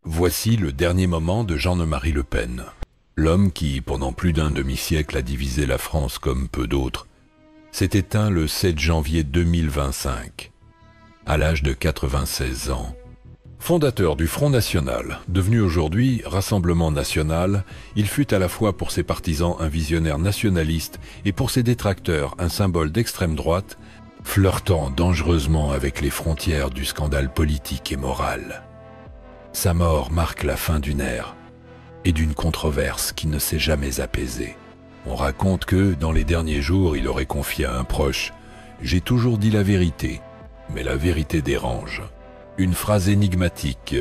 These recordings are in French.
Voici le dernier moment de Jean-Marie Le Pen, l'homme qui, pendant plus d'un demi-siècle, a divisé la France comme peu d'autres, s'est éteint le 7 janvier 2025, à l'âge de 96 ans. Fondateur du Front National, devenu aujourd'hui Rassemblement National, il fut à la fois pour ses partisans un visionnaire nationaliste et pour ses détracteurs un symbole d'extrême droite, flirtant dangereusement avec les frontières du scandale politique et moral. Sa mort marque la fin d'une ère et d'une controverse qui ne s'est jamais apaisée. On raconte que, dans les derniers jours, il aurait confié à un proche « J'ai toujours dit la vérité, mais la vérité dérange ». Une phrase énigmatique,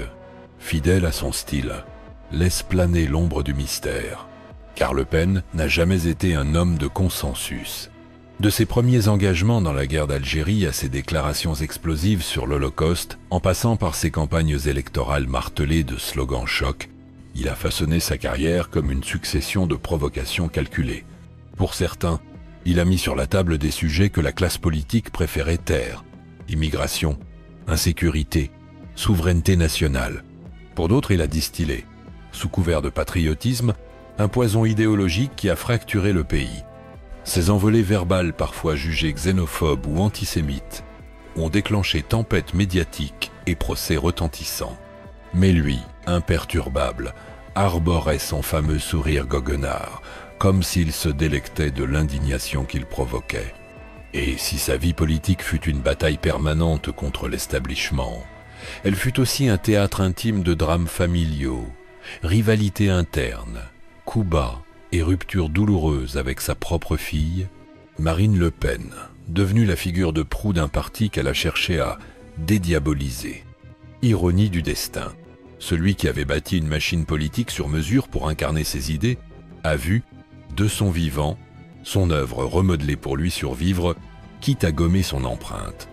fidèle à son style, laisse planer l'ombre du mystère, car Le Pen n'a jamais été un homme de consensus. De ses premiers engagements dans la guerre d'Algérie à ses déclarations explosives sur l'Holocauste, en passant par ses campagnes électorales martelées de slogans chocs, il a façonné sa carrière comme une succession de provocations calculées. Pour certains, il a mis sur la table des sujets que la classe politique préférait taire: immigration, insécurité, souveraineté nationale. Pour d'autres, il a distillé, sous couvert de patriotisme, un poison idéologique qui a fracturé le pays. Ces envolées verbales parfois jugées xénophobes ou antisémites ont déclenché tempête médiatique et procès retentissants. Mais lui, imperturbable, arborait son fameux sourire goguenard, comme s'il se délectait de l'indignation qu'il provoquait. Et si sa vie politique fut une bataille permanente contre l'establishment, elle fut aussi un théâtre intime de drames familiaux, rivalités internes, coups bas et ruptures douloureuses avec sa propre fille, Marine Le Pen, devenue la figure de proue d'un parti qu'elle a cherché à dédiaboliser. Ironie du destin, celui qui avait bâti une machine politique sur mesure pour incarner ses idées, a vu, de son vivant, son œuvre remodelée pour lui survivre, quitte à gommer son empreinte.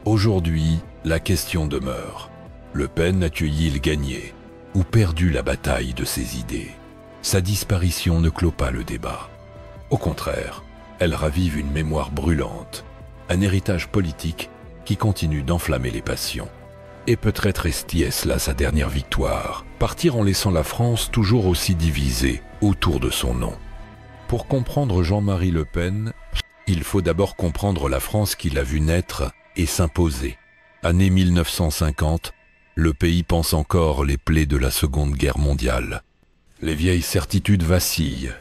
Aujourd'hui, la question demeure. Le Pen a-t-il gagné ou perdu la bataille de ses idées? Sa disparition ne clôt pas le débat. Au contraire, elle ravive une mémoire brûlante, un héritage politique qui continue d'enflammer les passions. Et peut-être est-ce là sa dernière victoire, partir en laissant la France toujours aussi divisée autour de son nom. Pour comprendre Jean-Marie Le Pen, il faut d'abord comprendre la France qu'il a vu naître et s'imposer. Année 1950, le pays pense encore les plaies de la Seconde Guerre mondiale. Les vieilles certitudes vacillent.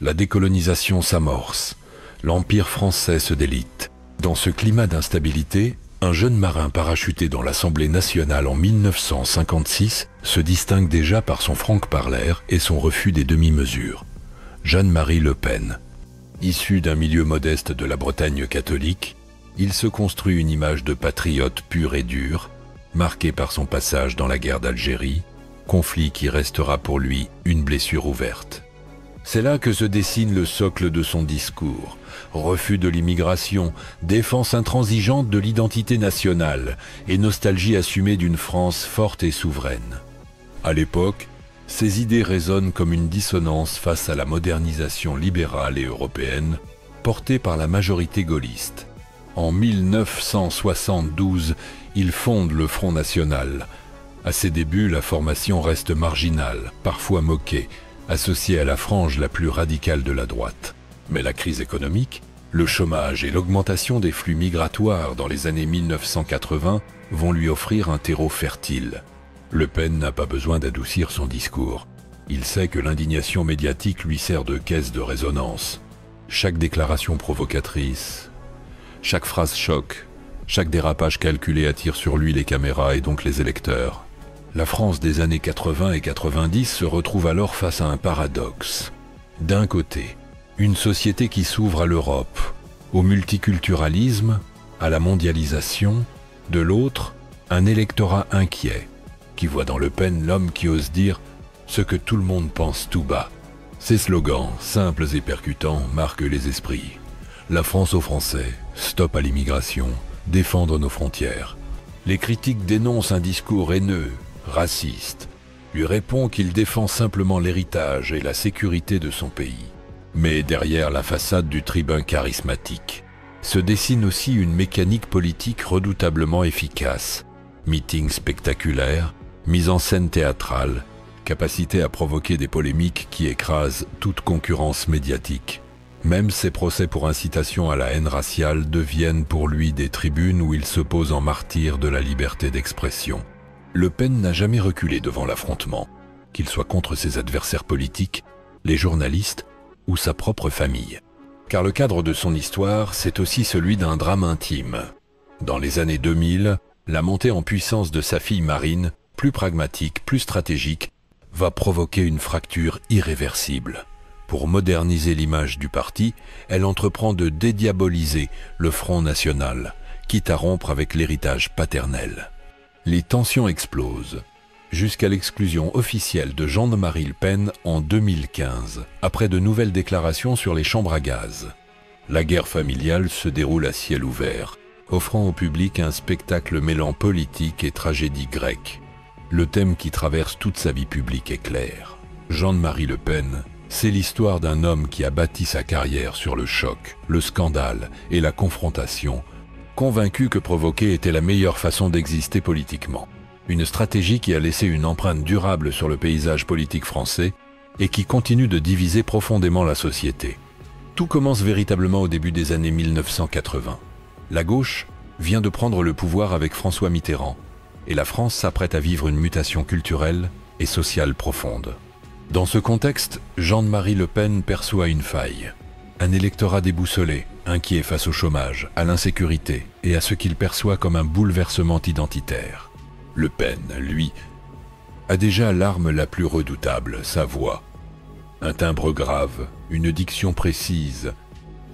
La décolonisation s'amorce. L'Empire français se délite. Dans ce climat d'instabilité, un jeune marin parachuté dans l'Assemblée nationale en 1956 se distingue déjà par son franc-parler et son refus des demi-mesures. Jean-Marie Le Pen. Issu d'un milieu modeste de la Bretagne catholique, il se construit une image de patriote pur et dur, marqué par son passage dans la guerre d'Algérie, conflit qui restera pour lui une blessure ouverte. C'est là que se dessine le socle de son discours: refus de l'immigration, défense intransigeante de l'identité nationale et nostalgie assumée d'une France forte et souveraine. À l'époque, ces idées résonnent comme une dissonance face à la modernisation libérale et européenne portée par la majorité gaulliste. En 1972, il fonde le Front National. À ses débuts, la formation reste marginale, parfois moquée, associée à la frange la plus radicale de la droite. Mais la crise économique, le chômage et l'augmentation des flux migratoires dans les années 1980 vont lui offrir un terreau fertile. Le Pen n'a pas besoin d'adoucir son discours. Il sait que l'indignation médiatique lui sert de caisse de résonance. Chaque déclaration provocatrice, chaque phrase choc, chaque dérapage calculé attire sur lui les caméras et donc les électeurs. La France des années 80 et 90 se retrouve alors face à un paradoxe. D'un côté, une société qui s'ouvre à l'Europe, au multiculturalisme, à la mondialisation. De l'autre, un électorat inquiet, qui voit dans Le Pen l'homme qui ose dire ce que tout le monde pense tout bas. Ses slogans, simples et percutants, marquent les esprits. La France aux Français, stop à l'immigration, défendre nos frontières. Les critiques dénoncent un discours haineux, raciste, lui répond qu'il défend simplement l'héritage et la sécurité de son pays. Mais derrière la façade du tribun charismatique, se dessine aussi une mécanique politique redoutablement efficace. Meetings spectaculaires, Mise en scène théâtrale, capacité à provoquer des polémiques qui écrasent toute concurrence médiatique. Même ses procès pour incitation à la haine raciale deviennent pour lui des tribunes où il se pose en martyr de la liberté d'expression. Le Pen n'a jamais reculé devant l'affrontement, qu'il soit contre ses adversaires politiques, les journalistes ou sa propre famille. Car le cadre de son histoire, c'est aussi celui d'un drame intime. Dans les années 2000, la montée en puissance de sa fille Marine, plus pragmatique, plus stratégique, va provoquer une fracture irréversible. Pour moderniser l'image du parti, elle entreprend de dédiaboliser le Front National, quitte à rompre avec l'héritage paternel. Les tensions explosent, jusqu'à l'exclusion officielle de Jean-Marie Le Pen en 2015, après de nouvelles déclarations sur les chambres à gaz. La guerre familiale se déroule à ciel ouvert, offrant au public un spectacle mêlant politique et tragédie grecque. Le thème qui traverse toute sa vie publique est clair. Jean-Marie Le Pen, c'est l'histoire d'un homme qui a bâti sa carrière sur le choc, le scandale et la confrontation, convaincu que provoquer était la meilleure façon d'exister politiquement. Une stratégie qui a laissé une empreinte durable sur le paysage politique français et qui continue de diviser profondément la société. Tout commence véritablement au début des années 1980. La gauche vient de prendre le pouvoir avec François Mitterrand, et la France s'apprête à vivre une mutation culturelle et sociale profonde. Dans ce contexte, Jean-Marie Le Pen perçoit une faille. Un électorat déboussolé, inquiet face au chômage, à l'insécurité et à ce qu'il perçoit comme un bouleversement identitaire. Le Pen, lui, a déjà l'arme la plus redoutable, sa voix. Un timbre grave, une diction précise,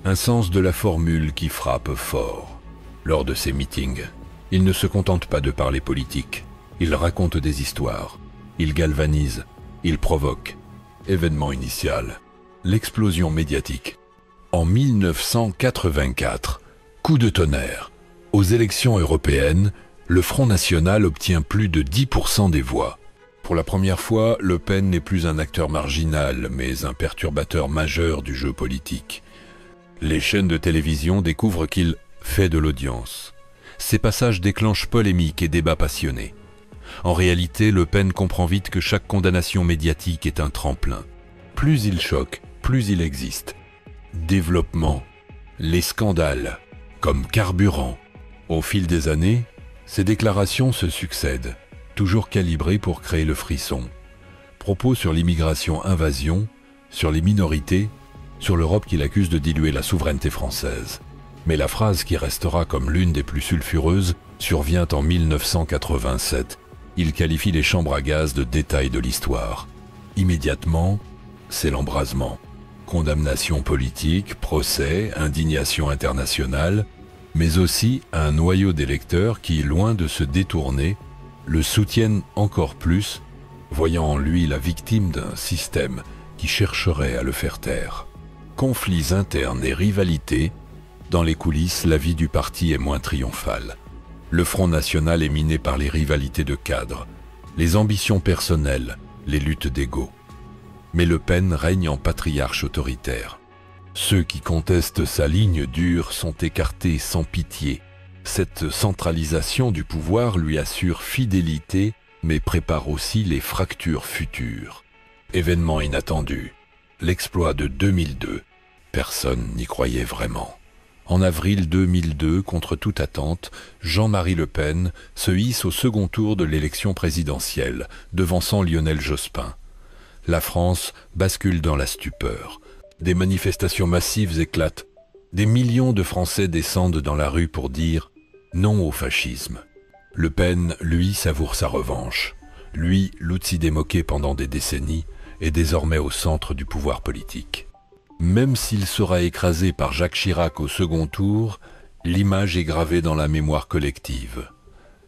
un sens de la formule qui frappe fort. Lors de ses meetings, il ne se contente pas de parler politique, il raconte des histoires, il galvanise, il provoque. Événement initial, l'explosion médiatique. En 1984, coup de tonnerre. Aux élections européennes, le Front National obtient plus de 10% des voix. Pour la première fois, Le Pen n'est plus un acteur marginal, mais un perturbateur majeur du jeu politique. Les chaînes de télévision découvrent qu'il fait de l'audience. Ces passages déclenchent polémiques et débats passionnés. En réalité, Le Pen comprend vite que chaque condamnation médiatique est un tremplin. Plus il choque, plus il existe. Développement, les scandales, comme carburant. Au fil des années, ces déclarations se succèdent, toujours calibrées pour créer le frisson. Propos sur l'immigration-invasion, sur les minorités, sur l'Europe qu'il accuse de diluer la souveraineté française. Mais la phrase qui restera comme l'une des plus sulfureuses survient en 1987. Il qualifie les chambres à gaz de détail de l'histoire. Immédiatement, c'est l'embrasement. Condamnation politique, procès, indignation internationale, mais aussi un noyau d'électeurs qui, loin de se détourner, le soutiennent encore plus, voyant en lui la victime d'un système qui chercherait à le faire taire. Conflits internes et rivalités, dans les coulisses, la vie du parti est moins triomphale. Le Front National est miné par les rivalités de cadres, les ambitions personnelles, les luttes d'ego. Mais Le Pen règne en patriarche autoritaire. Ceux qui contestent sa ligne dure sont écartés sans pitié. Cette centralisation du pouvoir lui assure fidélité, mais prépare aussi les fractures futures. Événement inattendu, l'exploit de 2002. Personne n'y croyait vraiment. En avril 2002, contre toute attente, Jean-Marie Le Pen se hisse au second tour de l'élection présidentielle, devançant Lionel Jospin. La France bascule dans la stupeur. Des manifestations massives éclatent. Des millions de Français descendent dans la rue pour dire non au fascisme. Le Pen, lui, savoure sa revanche. Lui, l'Outsidé moqué pendant des décennies, est désormais au centre du pouvoir politique. Même s'il sera écrasé par Jacques Chirac au second tour, l'image est gravée dans la mémoire collective.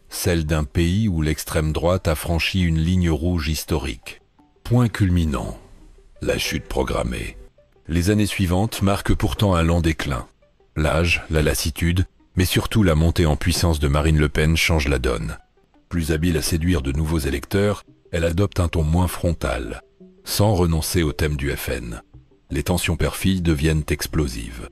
Celle d'un pays où l'extrême droite a franchi une ligne rouge historique. Point culminant, la chute programmée. Les années suivantes marquent pourtant un lent déclin. L'âge, la lassitude, mais surtout la montée en puissance de Marine Le Pen change la donne. Plus habile à séduire de nouveaux électeurs, elle adopte un ton moins frontal, sans renoncer au thème du FN. Les tensions père-fille deviennent explosives.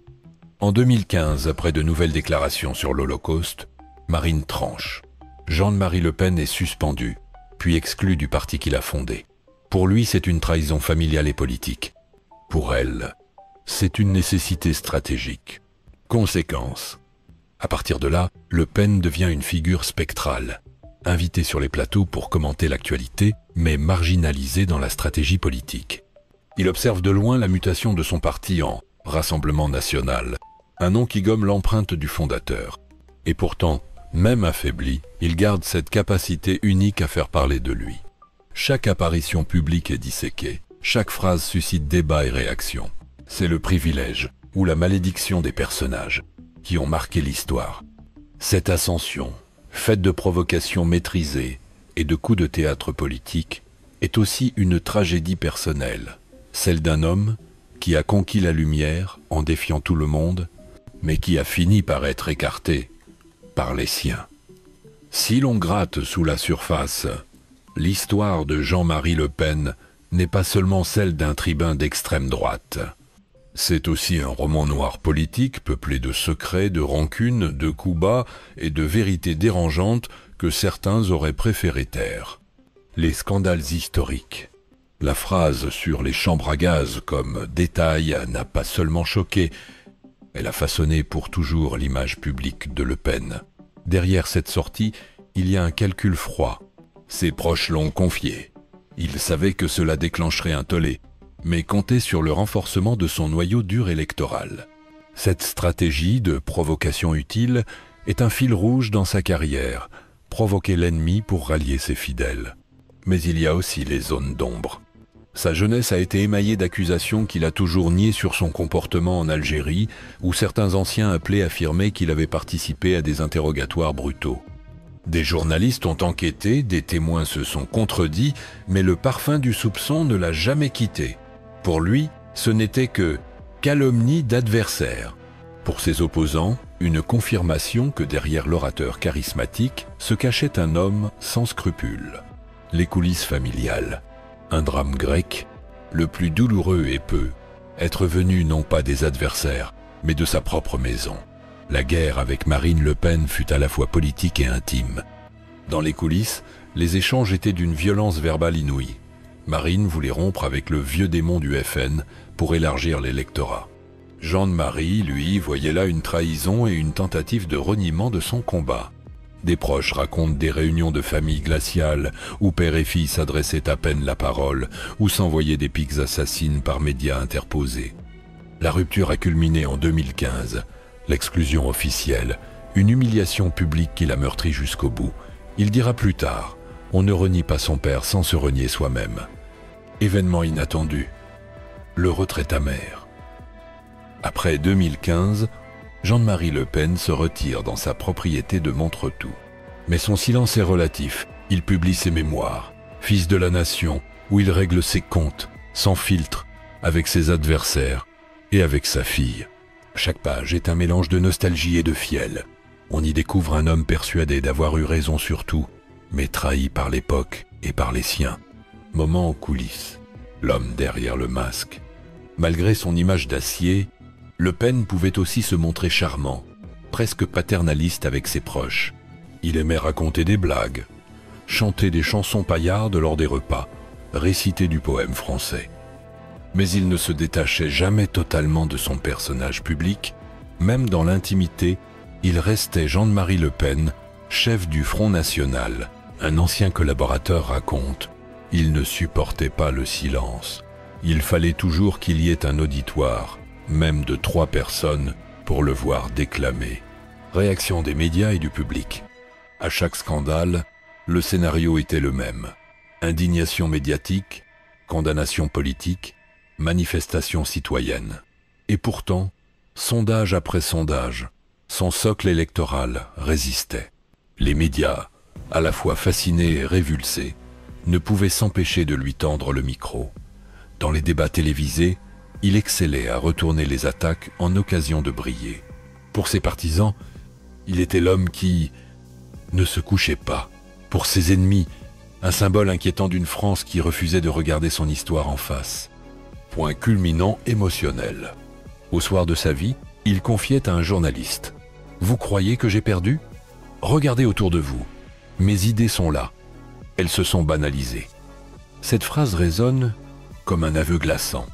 En 2015, après de nouvelles déclarations sur l'Holocauste, Marine tranche. Jean-Marie Le Pen est suspendu, puis exclu du parti qu'il a fondé. Pour lui, c'est une trahison familiale et politique. Pour elle, c'est une nécessité stratégique. Conséquence. À partir de là, Le Pen devient une figure spectrale, invité sur les plateaux pour commenter l'actualité, mais marginalisé dans la stratégie politique. Il observe de loin la mutation de son parti en Rassemblement National, un nom qui gomme l'empreinte du fondateur. Et pourtant, même affaibli, il garde cette capacité unique à faire parler de lui. Chaque apparition publique est disséquée, chaque phrase suscite débat et réaction. C'est le privilège ou la malédiction des personnages qui ont marqué l'histoire. Cette ascension, faite de provocations maîtrisées et de coups de théâtre politique, est aussi une tragédie personnelle, celle d'un homme qui a conquis la lumière en défiant tout le monde, mais qui a fini par être écarté par les siens. Si l'on gratte sous la surface, l'histoire de Jean-Marie Le Pen n'est pas seulement celle d'un tribun d'extrême droite. C'est aussi un roman noir politique peuplé de secrets, de rancunes, de coups bas et de vérités dérangeantes que certains auraient préféré taire. Les scandales historiques. La phrase sur les chambres à gaz comme détail n'a pas seulement choqué, elle a façonné pour toujours l'image publique de Le Pen. Derrière cette sortie, il y a un calcul froid. Ses proches l'ont confié. Il savait que cela déclencherait un tollé, mais comptait sur le renforcement de son noyau dur électoral. Cette stratégie de provocation utile est un fil rouge dans sa carrière, provoquer l'ennemi pour rallier ses fidèles. Mais il y a aussi les zones d'ombre. Sa jeunesse a été émaillée d'accusations qu'il a toujours niées sur son comportement en Algérie, où certains anciens appelaient affirmaient qu'il avait participé à des interrogatoires brutaux. Des journalistes ont enquêté, des témoins se sont contredits, mais le parfum du soupçon ne l'a jamais quitté. Pour lui, ce n'était que calomnie d'adversaire. Pour ses opposants, une confirmation que derrière l'orateur charismatique se cachait un homme sans scrupules. Les coulisses familiales. Un drame grec, le plus douloureux et peu, être venu non pas des adversaires, mais de sa propre maison. La guerre avec Marine Le Pen fut à la fois politique et intime. Dans les coulisses, les échanges étaient d'une violence verbale inouïe. Marine voulait rompre avec le vieux démon du FN pour élargir l'électorat. Jean de Marie, lui, voyait là une trahison et une tentative de reniement de son combat. Des proches racontent des réunions de famille glaciales où père et fille s'adressaient à peine la parole, ou s'envoyaient des piques assassines par médias interposés. La rupture a culminé en 2015, l'exclusion officielle, une humiliation publique qui l'a meurtri jusqu'au bout. Il dira plus tard: on ne renie pas son père sans se renier soi-même. Événement inattendu, le retrait amer. Après 2015, Jean-Marie Le Pen se retire dans sa propriété de Montretout. Mais son silence est relatif. Il publie ses mémoires, Fils de la Nation, où il règle ses comptes, sans filtre, avec ses adversaires et avec sa fille. Chaque page est un mélange de nostalgie et de fiel. On y découvre un homme persuadé d'avoir eu raison sur tout, mais trahi par l'époque et par les siens. Moment en coulisses, l'homme derrière le masque. Malgré son image d'acier, Le Pen pouvait aussi se montrer charmant, presque paternaliste avec ses proches. Il aimait raconter des blagues, chanter des chansons paillardes lors des repas, réciter du poème français. Mais il ne se détachait jamais totalement de son personnage public. Même dans l'intimité, il restait Jean-Marie Le Pen, chef du Front National. Un ancien collaborateur raconte: il ne supportait pas le silence. Il fallait toujours qu'il y ait un auditoire, même de 3 personnes, pour le voir déclamer. Réaction des médias et du public. À chaque scandale, le scénario était le même. Indignation médiatique, condamnation politique, manifestation citoyenne. Et pourtant, sondage après sondage, son socle électoral résistait. Les médias, à la fois fascinés et révulsés, ne pouvaient s'empêcher de lui tendre le micro. Dans les débats télévisés, il excellait à retourner les attaques en occasion de briller. Pour ses partisans, il était l'homme qui ne se couchait pas. Pour ses ennemis, un symbole inquiétant d'une France qui refusait de regarder son histoire en face. Point culminant émotionnel. Au soir de sa vie, il confiait à un journaliste: « Vous croyez que j'ai perdu ? Regardez autour de vous. Mes idées sont là. elles se sont banalisées. Cette phrase résonne comme un aveu glaçant,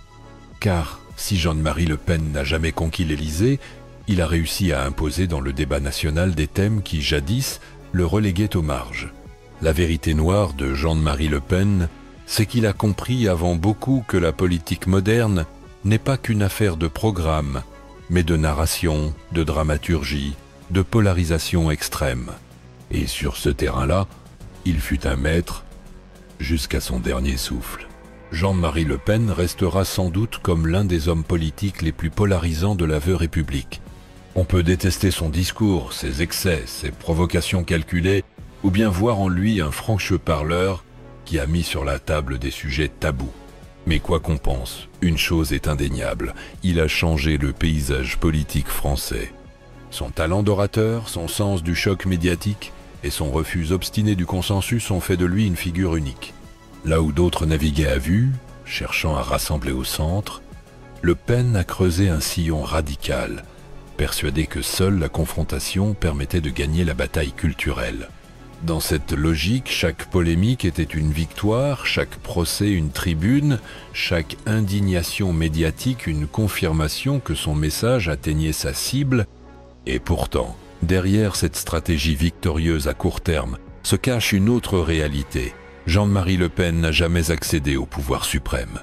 car si Jean-Marie Le Pen n'a jamais conquis l'Élysée, il a réussi à imposer dans le débat national des thèmes qui, jadis, le reléguaient aux marges. La vérité noire de Jean-Marie Le Pen, c'est qu'il a compris avant beaucoup que la politique moderne n'est pas qu'une affaire de programme, mais de narration, de dramaturgie, de polarisation extrême. Et sur ce terrain-là, il fut un maître jusqu'à son dernier souffle. Jean-Marie Le Pen restera sans doute comme l'un des hommes politiques les plus polarisants de la veuve République. On peut détester son discours, ses excès, ses provocations calculées, ou bien voir en lui un francheux parleur qui a mis sur la table des sujets tabous. Mais quoi qu'on pense, une chose est indéniable, il a changé le paysage politique français. Son talent d'orateur, son sens du choc médiatique et son refus obstiné du consensus ont fait de lui une figure unique. Là où d'autres naviguaient à vue, cherchant à rassembler au centre, Le Pen a creusé un sillon radical, persuadé que seule la confrontation permettait de gagner la bataille culturelle. Dans cette logique, chaque polémique était une victoire, chaque procès une tribune, chaque indignation médiatique une confirmation que son message atteignait sa cible. Et pourtant, derrière cette stratégie victorieuse à court terme, se cache une autre réalité. Jean-Marie Le Pen n'a jamais accédé au pouvoir suprême.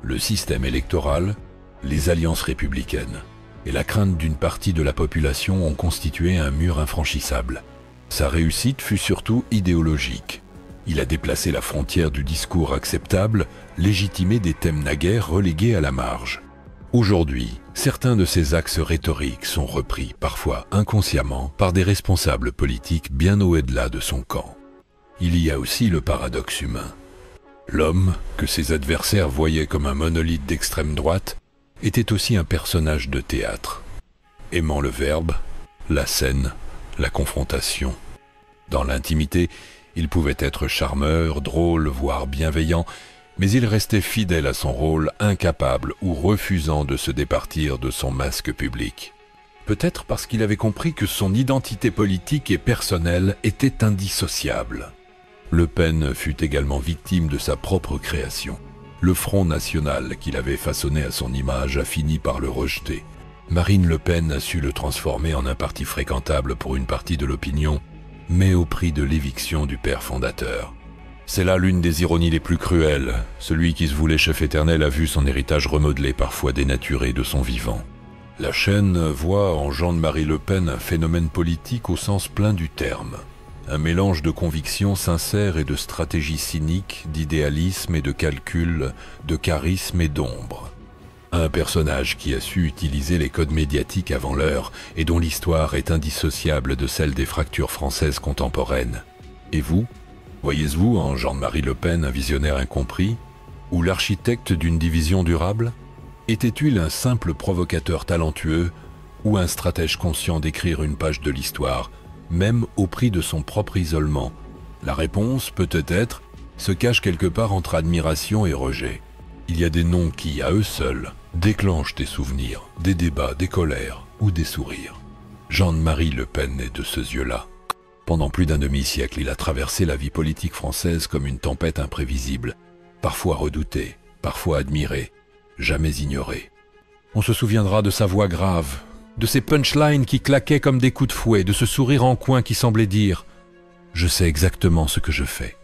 Le système électoral, les alliances républicaines et la crainte d'une partie de la population ont constitué un mur infranchissable. Sa réussite fut surtout idéologique. Il a déplacé la frontière du discours acceptable, légitimé des thèmes naguère relégués à la marge. Aujourd'hui, certains de ces axes rhétoriques sont repris, parfois inconsciemment, par des responsables politiques bien au-delà de son camp. Il y a aussi le paradoxe humain. L'homme, que ses adversaires voyaient comme un monolithe d'extrême droite, était aussi un personnage de théâtre, aimant le verbe, la scène, la confrontation. Dans l'intimité, il pouvait être charmeur, drôle, voire bienveillant, mais il restait fidèle à son rôle, incapable ou refusant de se départir de son masque public. Peut-être parce qu'il avait compris que son identité politique et personnelle était indissociable. Le Pen fut également victime de sa propre création. Le Front National qu'il avait façonné à son image a fini par le rejeter. Marine Le Pen a su le transformer en un parti fréquentable pour une partie de l'opinion, mais au prix de l'éviction du père fondateur. C'est là l'une des ironies les plus cruelles. Celui qui se voulait chef éternel a vu son héritage remodelé, parfois dénaturé de son vivant. La chaîne voit en Jean-Marie Le Pen un phénomène politique au sens plein du terme. Un mélange de convictions sincères et de stratégies cyniques, d'idéalisme et de calcul, de charisme et d'ombre. Un personnage qui a su utiliser les codes médiatiques avant l'heure et dont l'histoire est indissociable de celle des fractures françaises contemporaines. Et vous, voyez-vous en Jean-Marie Le Pen un visionnaire incompris ou l'architecte d'une division durable? Était-il un simple provocateur talentueux ou un stratège conscient d'écrire une page de l'histoire, même au prix de son propre isolement? La réponse, peut-être, se cache quelque part entre admiration et rejet. Il y a des noms qui, à eux seuls, déclenchent des souvenirs, des débats, des colères ou des sourires. Jean-Marie Le Pen est de ce yeux-là. Pendant plus d'un demi-siècle, il a traversé la vie politique française comme une tempête imprévisible, parfois redoutée, parfois admirée, jamais ignorée. On se souviendra de sa voix grave, de ses punchlines qui claquaient comme des coups de fouet, de ce sourire en coin qui semblait dire « Je sais exactement ce que je fais ».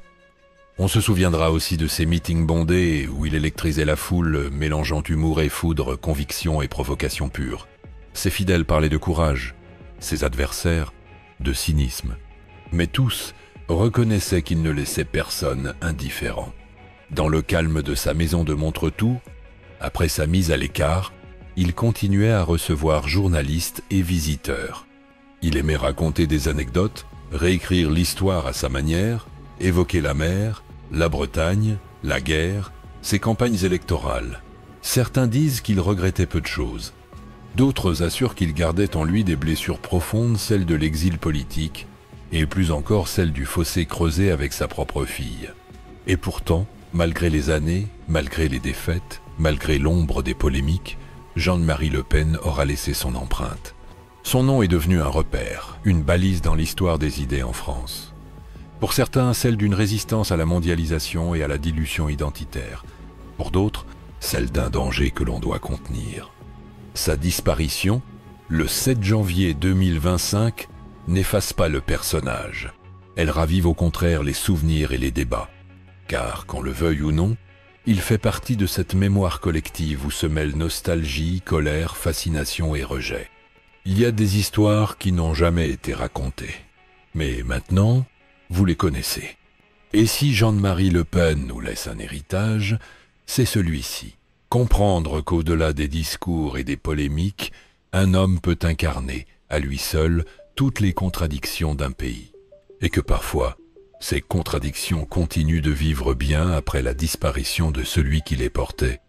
On se souviendra aussi de ses meetings bondés où il électrisait la foule, mélangeant humour et foudre, conviction et provocation pure. Ses fidèles parlaient de courage, ses adversaires de cynisme. Mais tous reconnaissaient qu'il ne laissait personne indifférent. Dans le calme de sa maison de Montretout, après sa mise à l'écart, il continuait à recevoir journalistes et visiteurs. Il aimait raconter des anecdotes, réécrire l'histoire à sa manière, évoquer la mer, la Bretagne, la guerre, ses campagnes électorales. Certains disent qu'il regrettait peu de choses. D'autres assurent qu'il gardait en lui des blessures profondes, celles de l'exil politique, et plus encore celles du fossé creusé avec sa propre fille. Et pourtant, malgré les années, malgré les défaites, malgré l'ombre des polémiques, Jean-Marie Le Pen aura laissé son empreinte. Son nom est devenu un repère, une balise dans l'histoire des idées en France. Pour certains, celle d'une résistance à la mondialisation et à la dilution identitaire. Pour d'autres, celle d'un danger que l'on doit contenir. Sa disparition, le 7 janvier 2025, n'efface pas le personnage. Elle ravive au contraire les souvenirs et les débats. Car, qu'on le veuille ou non, il fait partie de cette mémoire collective où se mêlent nostalgie, colère, fascination et rejet. Il y a des histoires qui n'ont jamais été racontées. Mais maintenant, vous les connaissez. Et si Jean-Marie Le Pen nous laisse un héritage, c'est celui-ci. Comprendre qu'au-delà des discours et des polémiques, un homme peut incarner, à lui seul, toutes les contradictions d'un pays. Et que parfois, ces contradictions continuent de vivre bien après la disparition de celui qui les portait.